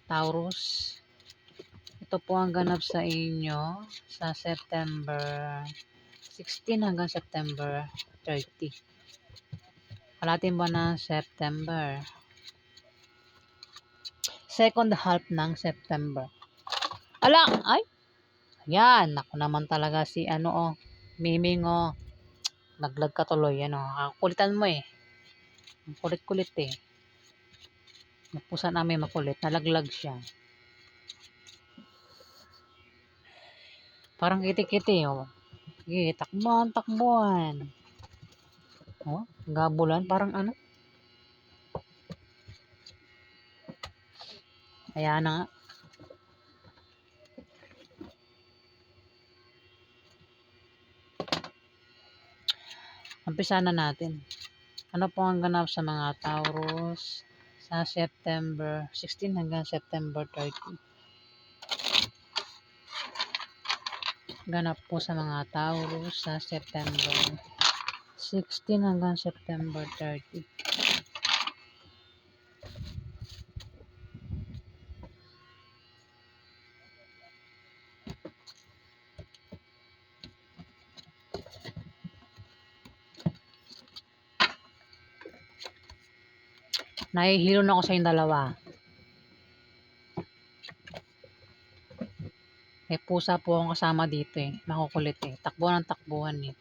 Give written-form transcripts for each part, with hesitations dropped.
Taurus. Ito po ang ganap sa inyo sa September 16 hanggang September 30. Kalating buwan ng September. Second half ng September. Ala! Ay! Yan! Ako naman talaga si Miming Naglag ka tuloy. Kulitan mo eh. Ang kulit-kulit eh. Yung pusa namin makulit. Nalaglag siya. Parang kiti-kiti Sige, takbuhan, takbuhan. Gabulan. Parang Ayan na nga. Umpisa na natin. Ano po ang ganap sa mga Taurus sa September 16 hanggang September 30? Ganap po sa mga Taurus sa September 16 hanggang September 30. Nahihilo na ako sa yung dalawa. May pusa po akong kasama dito eh. Makukulit eh. Takbuhan ng takbuhan eh.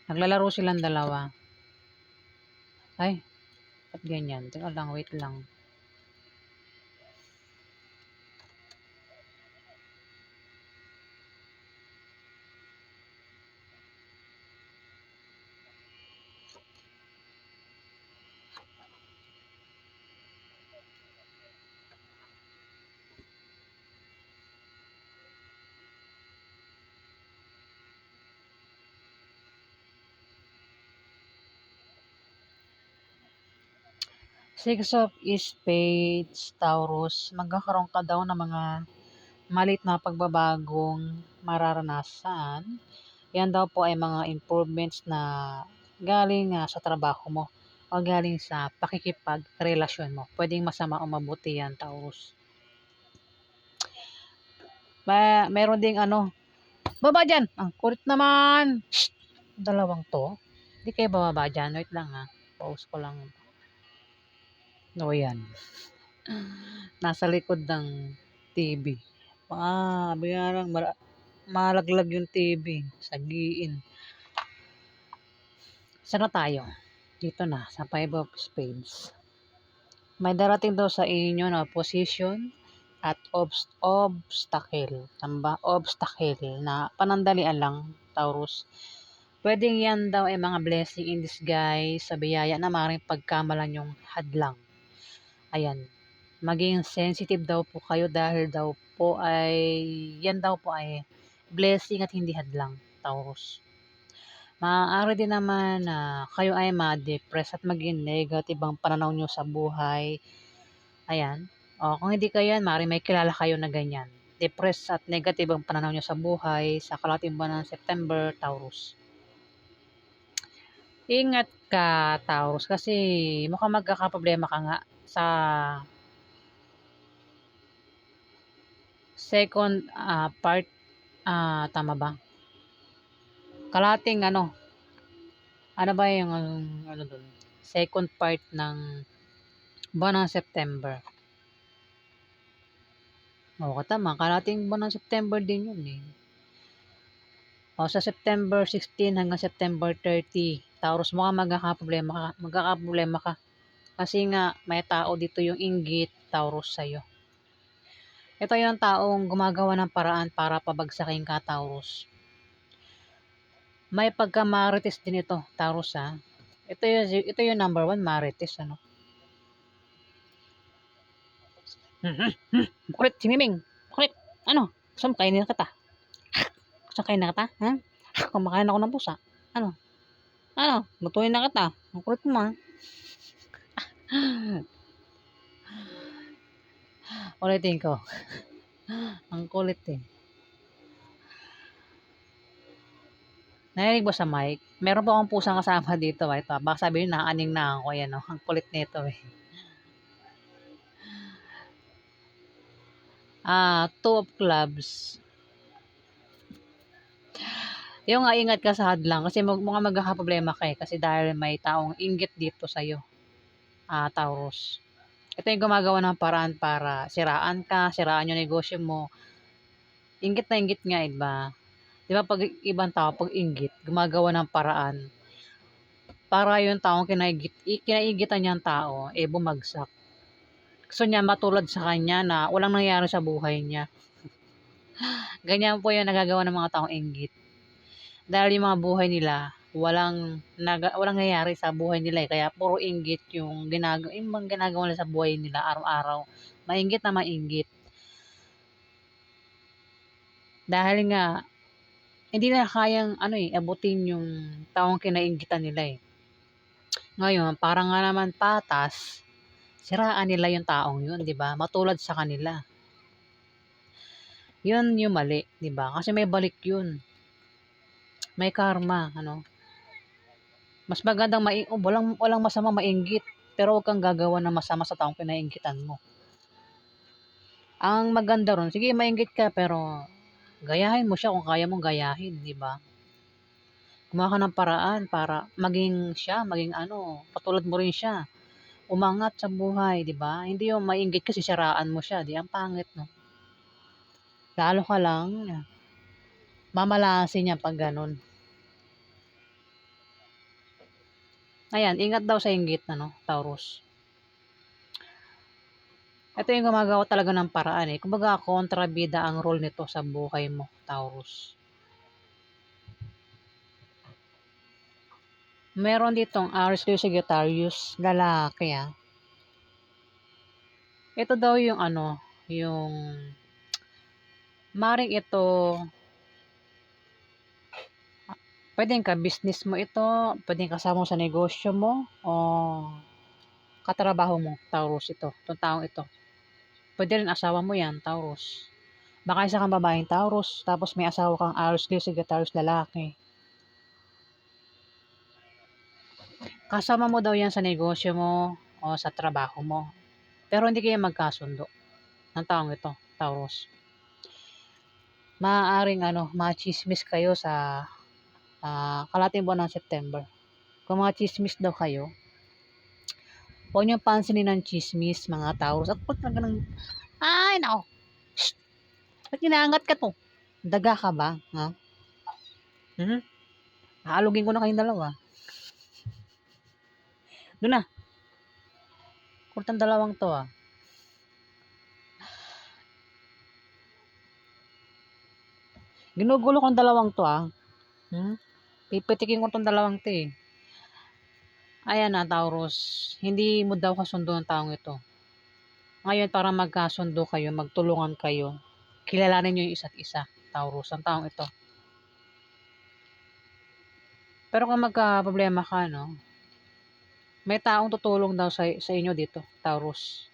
Naglalaro silang dalawa. Ay, ba't ganyan? Teka lang, wait lang. Six of Spades, Taurus, magkakaroon ka daw ng mga malit na pagbabagong mararanasan. Yan daw po ay mga improvements na galing sa trabaho mo o galing sa pakikipagrelasyon mo. Pwedeng masama o mabuti yan, Taurus. Meron ding baba dyan! Ang kulit naman! Shh! Dalawang to. Hindi kayo bababa dyan. Wait lang Pause ko lang. Yan. Nasa likod ng TV. Biyarang malaglag yung TV. Sagiin. Saan na tayo? Dito na, sa Five of Spades. May darating daw sa inyo na position at obstacle. Tamba? Obstacle na panandalian lang, Taurus. Pwedeng yan daw ay mga blessing in disguise sa biyaya na maaaring pagkamalan yung hadlang. Ayan. Maging sensitive daw po kayo dahil yan daw po ay blessing at hindi hadlang, Taurus. Maaari din naman na kayo ay ma-depress at maging negative ang pananaw nyo sa buhay. Ayan. Kung hindi kayo yan, maaaring may kilala kayo na ganyan. Depressed at negative ang pananaw nyo sa buhay sa kalating buwan ng September, Taurus. Ingat ka, Taurus, kasi mukhang magkakaproblema ka nga sa second part. Tama ba? Kalating ano ba yung dun? Second part ng buwan ng September. Tama. Kalating buwan ng September din yun eh. Sa September 16 hanggang September 30, Taurus, mukhang magkakaproblema ka. Kasi nga, may tao dito yung inggit, Taurus, sa'yo. Ito yung taong gumagawa ng paraan para pabagsakin ka, Taurus. May pagka-marites din ito, Taurus Ito yung number 1, marites, Kulit, si Miming. Kulit. Gusto mo kainin na kita? Gusto kainin na kita? Kumakain ako ng pusa. Lutuin na kita. Ang kulit mo Ulitin ko. Ang kulit eh. Narinig mo sa mic? Meron po akong pusang kasama dito, ito, baka sabihin nakaaning na ako, ayan, oh, ang kulit nito, eh. Two of clubs. Yung nga, ingat ka sa hadlang kasi mukhang magkakaproblema ka, eh, kasi dahil may taong inggit dito sa'yo, Taurus. Ito yung gumagawa ng paraan para siraan ka, siraan yung negosyo mo. Inggit na inggit nga, eh, 'di ba? 'Di ba 'pag ibang tao 'pag inggit, gumagawa ng paraan para yung taong kinaigitan niyang tao, eh, bumagsak. Gusto niya matulad sa kanya na walang nangyari sa buhay niya. Ganyan po yung nagagawa ng mga taong inggit. Dahil yung mga buhay nila, walang nangyayari sa buhay nila, eh, kaya puro inggit yung bang ginagawa nila sa buhay nila araw-araw. Mainggit na mainggit. Dahil nga hindi nila kayang ano, eh, abutin yung taong kinainggitan nila, eh. Ngayon para nga naman patas, siraan nila yung taong yun, 'di ba? Matulad sa kanila. Yun yung mali, 'di ba? Kasi may balik yun. May karma, ano? Mas magandang walang masamang mainggit, pero huwag kang gagawa ng masama sa taong kinainggitan mo. Ang maganda ron, sige mainggit ka pero gayahin mo siya kung kaya mong gayahin, 'di ba? Gumawa ka ng paraan para maging ano, patulad mo rin siya. Umangat sa buhay, 'di ba? Hindi yung mainggit ka sisiraan mo siya, 'di ang pangit, no? Lalo ka lang mamalasin niya 'pag gano'n. Ayan, ingat daw sa inggit ano, Taurus. Ito yung gumagawa talaga ng paraan, eh. Kumbaga kontrabida ang role nito sa buhay mo, Taurus. Meron ditong Aries kayo Sagittarius, lalaki, ah. Ito daw yung ano, yung maring ito, puwedeng ka-business mo ito, puwedeng kasama mo sa negosyo mo, o katrabaho mo, Taurus ito, 'tong taong ito. Puwede rin asawa mo 'yan, Taurus. Baka isa kang babaeng Taurus, tapos may asawa kang Aries Leo Sagittarius lalaki. Kasama mo daw 'yan sa negosyo mo o sa trabaho mo. Pero hindi kayo magkasundo ng taong ito, Taurus. Maaaring ano, matsismis kayo sa kalahating buwan ng September. Kung mga tsismis daw kayo, huwag niyong pansinin ang tsismis, mga Taurus. At ba't ka ng, ay nako, shh, ba't inaangat ka to? Daga ka ba? Ha? Hmm? Haalugin ko na kayong dalawa. Doon na, kurtang dalawang to, ah. Ginugulo kong dalawang to, ah. Hmm? Pipitikin ko tong dalawang to, eh. Ayan na, Taurus, hindi mo daw kasundo ang taong ito. Ngayon para magkasundo kayo, magtulungan kayo, kilalanin niyo yung isa't isa, Taurus, ang taong ito. Pero kung magkaproblema ka 'no, may taong tutulong daw sa inyo dito, Taurus.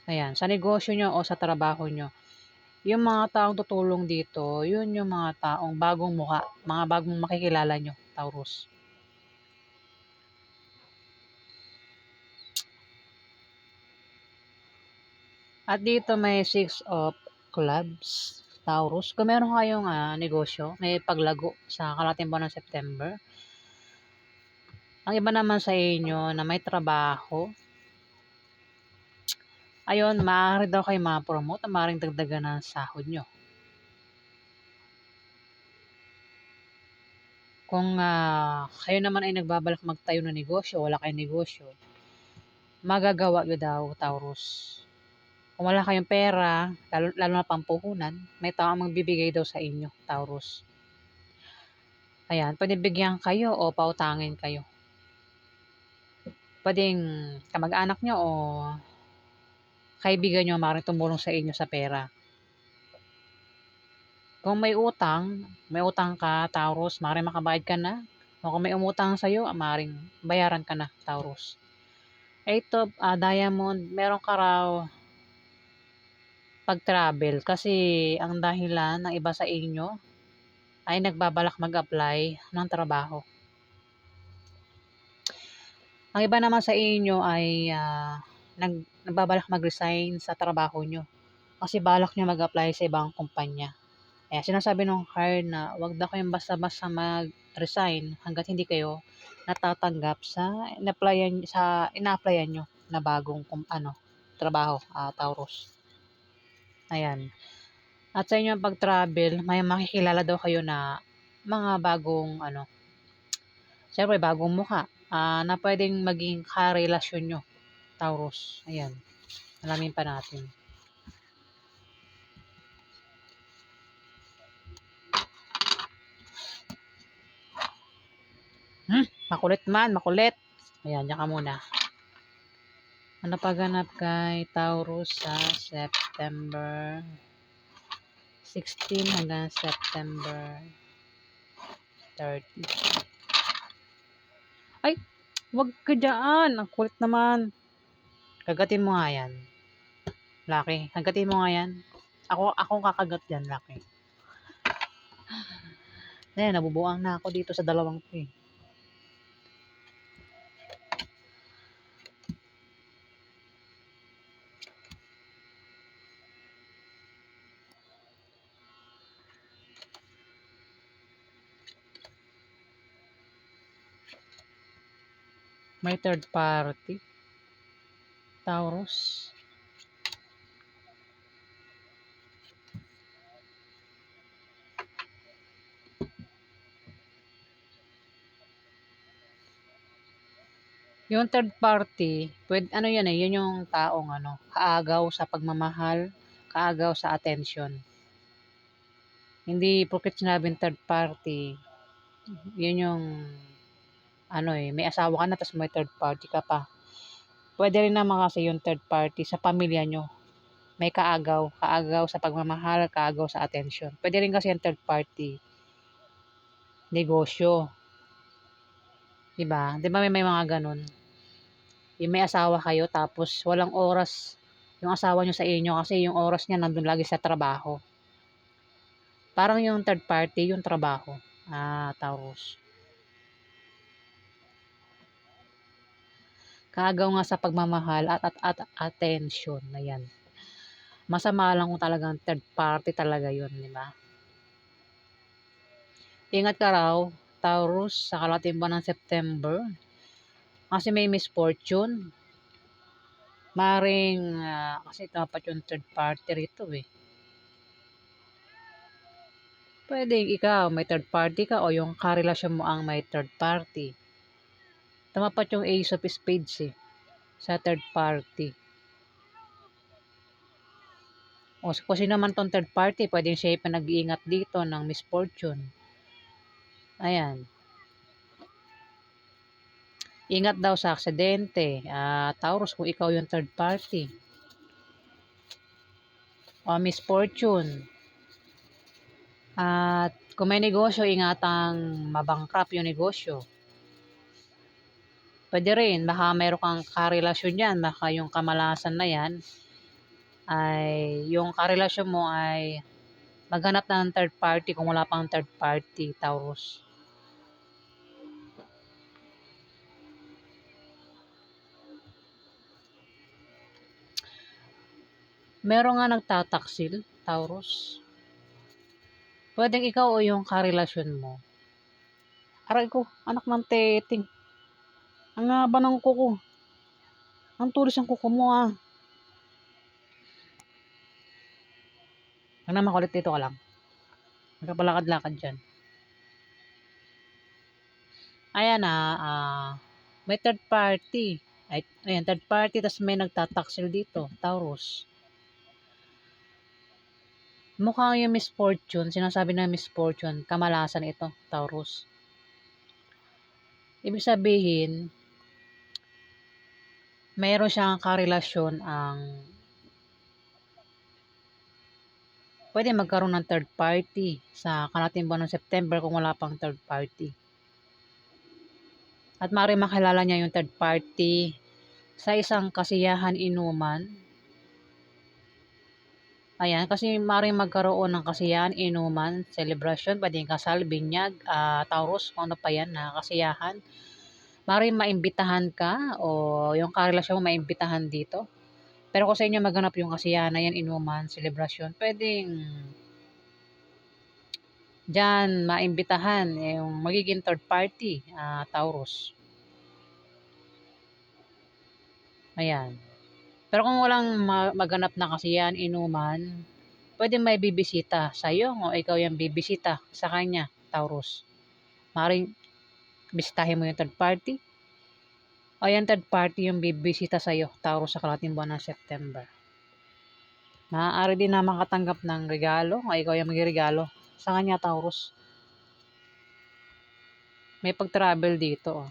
Ayan, sa negosyo niyo o sa trabaho niyo. Yung mga taong tutulong dito, yun yung mga taong bagong mukha, mga bagong makikilala niyo, Taurus. At dito may Six of Clubs, Taurus. Kung meron kayong negosyo, may paglago sa kalahating buwan ng September. Ang iba naman sa inyo na may trabaho, ayun, maaari daw kayo ma-promote, maaaring dagdagan ng sahod nyo. Kung kayo naman ay nagbabalak magtayo ng negosyo, wala kayong negosyo, magagawa nyo daw, Taurus. Kung wala kayong pera, lalo na pampuhunan, may tao ang magbibigay daw sa inyo, Taurus. Ayan, pwede bigyan kayo o pautangin kayo. Pwedeng kamag-anak nyo o kaibigan nyo maaaring tumulong sa inyo sa pera. Kung may utang ka, Taurus, maaaring makabayad ka na. O kung may umutang sa'yo, maaaring bayaran ka na, Taurus. Ito, Diamond, meron ka raw pag-travel kasi ang dahilan ng iba sa inyo, ay nagbabalak mag-apply ng trabaho. Ang iba naman sa inyo ay nagbabalak mag-resign sa trabaho nyo kasi balak nyo mag-apply sa ibang kumpanya. Kaya sinasabi nung card na wag daw kayong basta-basta mag-resign hanggat hindi kayo natatanggap sa ina-applyan nyo na bagong trabaho, Taurus. Ayan. At sa inyong pag-travel, may makikilala daw kayo na mga bagong siyempre bagong mukha na pwedeng maging karelasyon nyo, Taurus. Ayan. Alamin pa natin. Makulit man, makulit. Ayan, yan ka muna. Ano paganap kay Taurus sa September 16 hanggang September 30. Ay, wag ka dyan. Ang kulit naman. Kagatin mo nga yan. Laki, kagatin mo nga yan. Akong kakagat yan, Laki. Ayan, nabubuang na ako dito sa dalawang to eh. May third party. Taurus. Yung third party, ano yan eh, yun yung taong kaagaw sa pagmamahal, kaagaw sa attention. Hindi porket sinabing third party, yun yung may asawa ka na tapos may third party ka pa. Pwede rin naman kasi yung third party sa pamilya nyo. May kaagaw sa pagmamahal, kaagaw sa attention. Pwede rin kasi yung third party negosyo. Diba? Diba may mga ganun? Yung may asawa kayo tapos walang oras yung asawa nyo sa inyo kasi yung oras niya nandun lagi sa trabaho. Parang yung third party, yung trabaho. Taurus. Kaagaw nga sa pagmamahal at attention. Ayan. Masama lang kung talagang third party talaga yun, di ba? Ingat ka raw, Taurus, sa kalating buwan ng September. Kasi may misfortune. Maring, kasi dapat yung third party rito eh. Pwedeng ikaw, may third party ka o yung karelasyon mo ang may third party. Tumapat yung Ace of Spades eh, sa third party. O kung sino naman tong third party, pwedeng siya yung nag-iingat dito ng misfortune. Ayan. Ingat daw sa aksidente. Taurus, kung ikaw yung third party. O misfortune. At kung may negosyo, ingatang mabangkrap yung negosyo. Pwede rin, baka mayroon kang karelasyon yan, baka yung kamalasan na yan, ay yung karelasyon mo ay maghanap na ng third party kung wala pang third party, Taurus. Meron nga nagtataksil, Taurus. Pwedeng ikaw o yung karelasyon mo. Aray ko, anak ng teting. Ang haba ng kuko. Ang tulis ang kuko mo ah. Huwag na makulit, dito ka lang. Magpapalakad-lakad dyan. Ayan may third party. Ayan, third party, tas may nagtataksil dito, Taurus. Mukhang yung misfortune, sinasabi na misfortune, kamalasan ito, Taurus. Ibig sabihin, mayroon siyang karelasyon pwede magkaroon ng third party sa kalating buwan ng September kung wala pang third party. At maaari makilala niya yung third party sa isang kasiyahan inuman. Ayan, kasi maaaring magkaroon ng kasiyahan, inuman, celebration, puwedeng kasal, binyag, Taurus, kung ano pa 'yan na kasiyahan. Maaaring maimbitahan ka o yung karelasyon mo maimbitahan dito. Pero kung sa inyo maganap yung kasiyahan na 'yan, inuman, selebrasyon, puwedeng diyan maimbitahan yung magiging third party, Taurus. Ayan. Pero kung walang maganap na kasiyahan, inuman, puwedeng may bibisita sa'yo o ikaw yung bibisita sa kanya, Taurus. Maaaring bisitahin mo yung third party o yung third party yung bibisita sa'yo, Taurus, sa kalahating buwan ng September. Maaari din na makatanggap ng regalo o ikaw yung magregalo sa kanya, Taurus. May pag-travel dito, oh.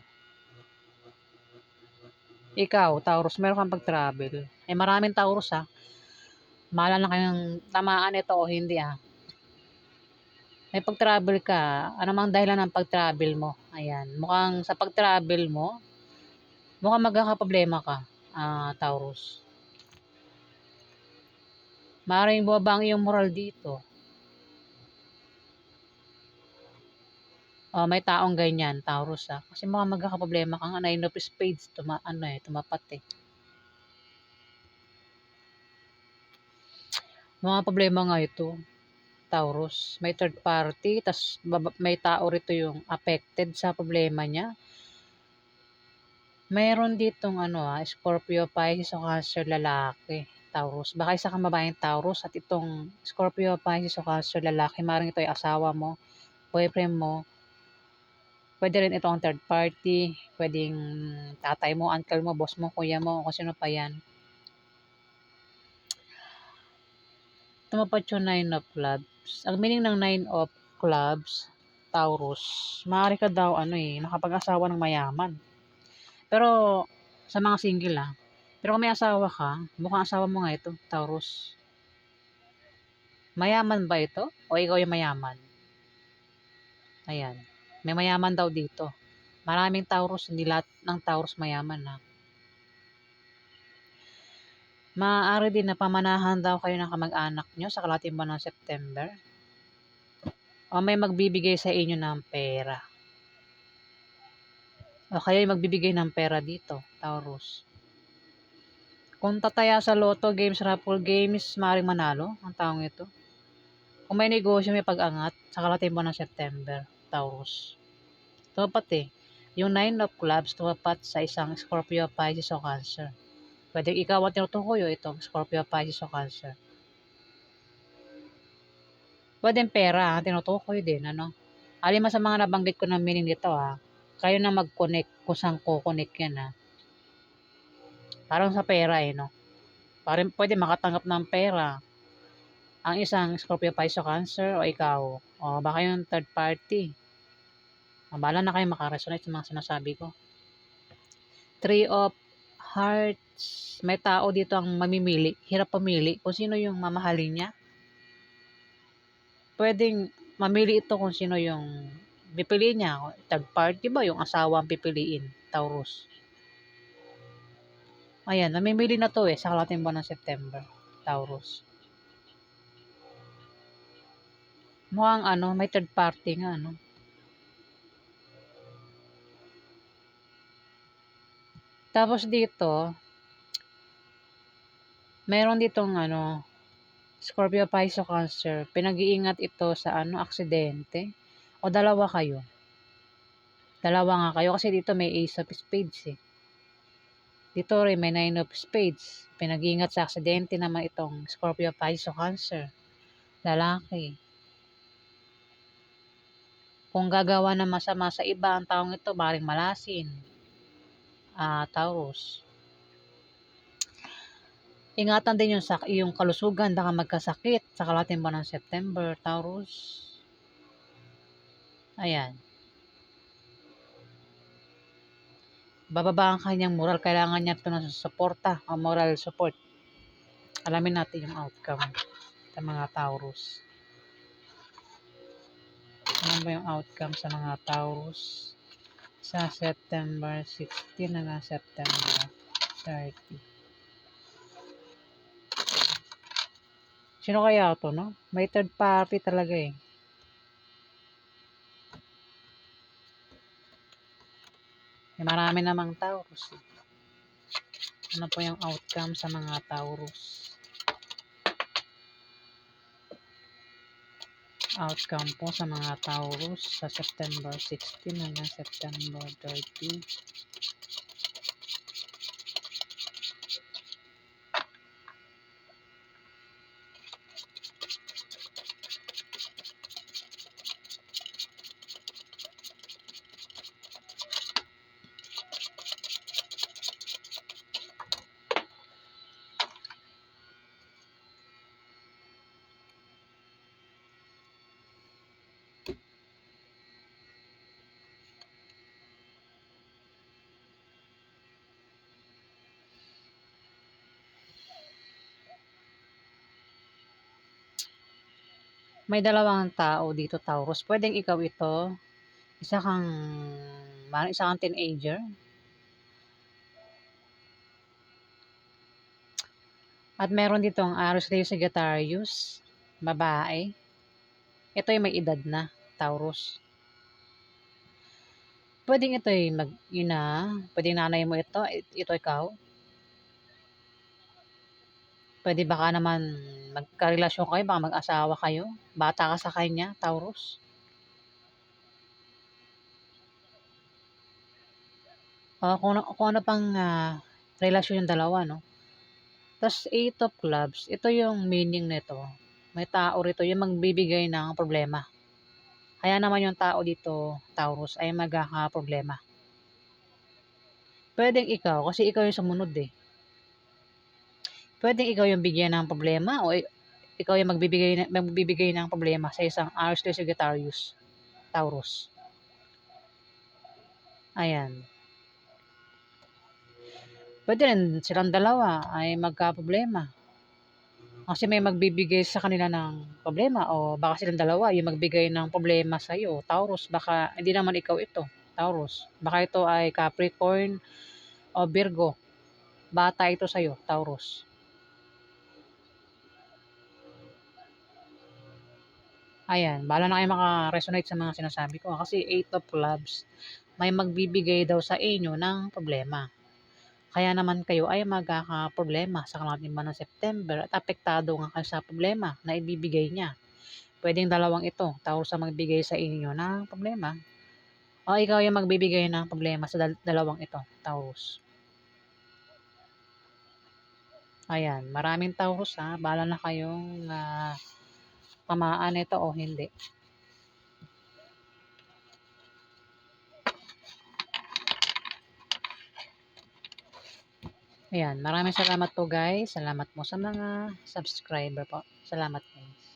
Ikaw, Taurus, meron kang pag-travel. Maraming Taurus, ha. Bahala na kayong tamaan ito o hindi, May pag-travel ka, ano mang dahilan ng pag-travel mo. Ayan, mukhang sa pag-travel mo, mukhang magkakaproblema ka, Taurus. Maaaring bumaba ang iyong moral dito. May taong ganyan, Taurus, kasi mukhang magkakaproblema ka nga, 9 of spades, tumapat, Mga problema nga ito, Taurus. May third party, tas may tao rito yung affected sa problema niya. Mayroon ditong Scorpio, Pisces o Cancer lalaki, Taurus. Baka isa kang babaeng Taurus at itong Scorpio, Pisces o Cancer lalaki, maaaring ito ay asawa mo, boyfriend mo. Pwede rin ito ang third party, pwedeng tatay mo, uncle mo, boss mo, kuya mo, kung sino pa yan. Tumapat yung 9 of clubs. Ang meaning ng 9 of clubs, Taurus, maaari ka daw makapag-asawa ng mayaman. Pero sa mga single, Pero kung may asawa ka, mukhang asawa mo nga ito, Taurus. Mayaman ba ito? O ikaw yung mayaman? Ayan. May mayaman daw dito. Maraming Taurus, hindi lahat ng Taurus mayaman, Maaari din na pamanahan daw kayo ng kamag-anak nyo sa kalahating buwan ng September. O may magbibigay sa inyo ng pera. O kayo yung magbibigay ng pera dito, Taurus. Kung tataya sa Lotto games, raffle games, maaaring manalo ang taong ito. Kung may negosyo, may pag-angat sa kalahating buwan ng September, Taurus. Tumapat Yung 9 of clubs tumapat sa isang Scorpio, Pisces o Cancer. Pwede ikaw ang tinutukoy o itong Scorpio, Pisces o Cancer. Pwede pera ang tinutukoy din, Alin man sa mga nabanggit ko ng meaning dito, kayo na mag-connect kung saan ko-connect yan, Parang sa pera, no? Parang pwede makatanggap ng pera ang isang Scorpio, Pisces o Cancer o ikaw. O baka yung third party. Bahala na kayo makaresonate sa mga sinasabi ko. 3 of Hearts. May tao dito ang mamimili. Hirap pamili kung sino yung mamahalin niya. Pwedeng mamili ito kung sino yung pipiliin niya. Third party ba yung asawa ang pipiliin? Taurus. Ayan, namimili na to sa kalahating buwan ng September. Taurus. Mukhang may third party nga, Tapos dito, meron ditong Scorpio, Pisces o Cancer. Pinag-iingat ito sa aksidente. O dalawa kayo. Dalawa nga kayo kasi dito may Ace of Spades Dito rin may 9 of Spades. Pinag-iingat sa aksidente naman itong Scorpio, Pisces o Cancer. Lalaki. Kung gagawa ng masama sa iba, ang taong ito maring malasin. Taurus. Ingatan din yung sa iyong kalusugan, baka magkasakit sa kalahating buwan ng September, Taurus. Ayan. Bababa ang kanyang moral, kailangan niya ito ng suporta o moral support. Alamin natin yung outcome sa mga Taurus. Ano ba yung outcome sa mga Taurus sa September 16 hanggang September 30? Sino kaya to, no? May third party talaga eh. Marami namang Taurus eh. Ano po yung outcome sa mga Taurus? Outcome po sa mga Taurus sa September 16 hanggang September 30. May dalawang tao dito, Taurus. Pwedeng ikaw ito. Isa kang teenager. At meron ditong Aries Leo Sagittarius, babae. Ito ay may edad na, Taurus. Pwedeng ito ay pwedeng nanay mo ito ikaw. Pwede baka naman magkarelasyon kayo, baka mag-asawa kayo. Bata ka sa kanya, Taurus. Kung ano pang relasyon yung dalawa, no? Tapos 8 of Clubs, ito yung meaning nito. May tao rito yung magbibigay ng problema. Kaya naman yung tao dito, Taurus, ay magkakaproblema. Pwedeng ikaw, kasi ikaw yung sumunod eh. Pwedeng ikaw yung bigyan ng problema o ikaw yung magbibigay ng problema sa isang Aries Leo Sagittarius, Taurus. Ayan. Pwede rin silang dalawa ay magkaproblema. Kasi may magbibigay sa kanila ng problema o baka silang dalawa yung magbigay ng problema sa iyo, Taurus. Baka hindi naman ikaw ito, Taurus. Baka ito ay Capricorn o Virgo. Bata ito sa iyo, Taurus. Ayan, bahala na kayo maka-resonate sa mga sinasabi ko. Kasi 8 of Clubs, may magbibigay daw sa inyo ng problema. Kaya naman kayo ay magkakaproblema sa kalahatian ng September at apektado nga kayo sa problema na ibibigay niya. Pwedeng dalawang ito, Taurus ang magbigay sa inyo ng problema o ikaw yung magbibigay ng problema sa dalawang ito, Taurus. Ayan, maraming Taurus ha. Bahala na kayong tamaan ito o hindi. Ayan, maraming salamat po guys. Salamat po sa mga subscriber po. Salamat guys.